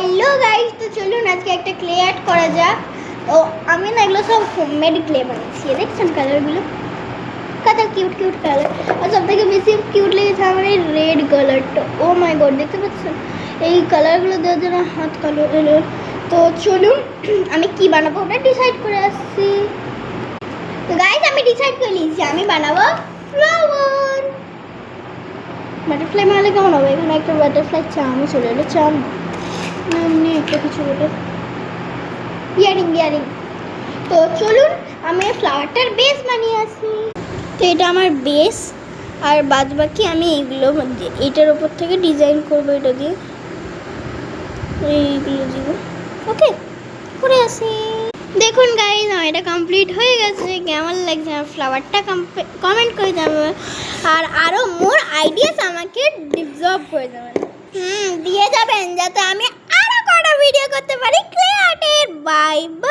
Hello guys, তো চলুন আজকে একটা ক্লে আর্ট করা যাক। তো আমি না এগুলো সব হোমমেড ক্লে বানিয়েছি। দেখছেন কালারগুলো কত কিউট কিউট কালার। আর সব থেকে বেশি কিউট লেগেছে আমার এই রেড কালারটা। ও মাই গড, দেখতে পাচ্ছেন এই কালারগুলো দেওয়ার জন্য হাত কালো এলো। তো চলুন আমি কি বানাবো ওটা ডিসাইড করে আসছি। তো গাইস আমি ডিসাইড করে নিয়েছি আমি বানাবো ফ্লাওয়ার। বাটারফ্লাই বানালে কেমন হবে? এখানে একটা বাটারফ্লাই চামও চলে এলো। চাম এমনি একটা কিছু বলে ইয়ারিং। তো চলুন আমি ফ্লাওয়ারটার বেস বানিয়ে আসি। তো এটা আমার বেস, আর বাদ বাকি আমি এইগুলো এইটার উপর থেকে ডিজাইন করবো। এটা দিয়ে এইগুলো দিব। ওকে করে আসি। দেখুন গাইস আমার এটা কমপ্লিট হয়ে গেছে। কেমন লাগছে আমার ফ্লাওয়ারটা কমেন্ট করে যাবে, আর আরও মোর আইডিয়াস আমাকে ডিজার্ভ করে দেবেন। দিয়ে যাবেন যাতে আমি আরও কটা ভিডিও করতে পারি ক্লে আর্টের। Bye bye.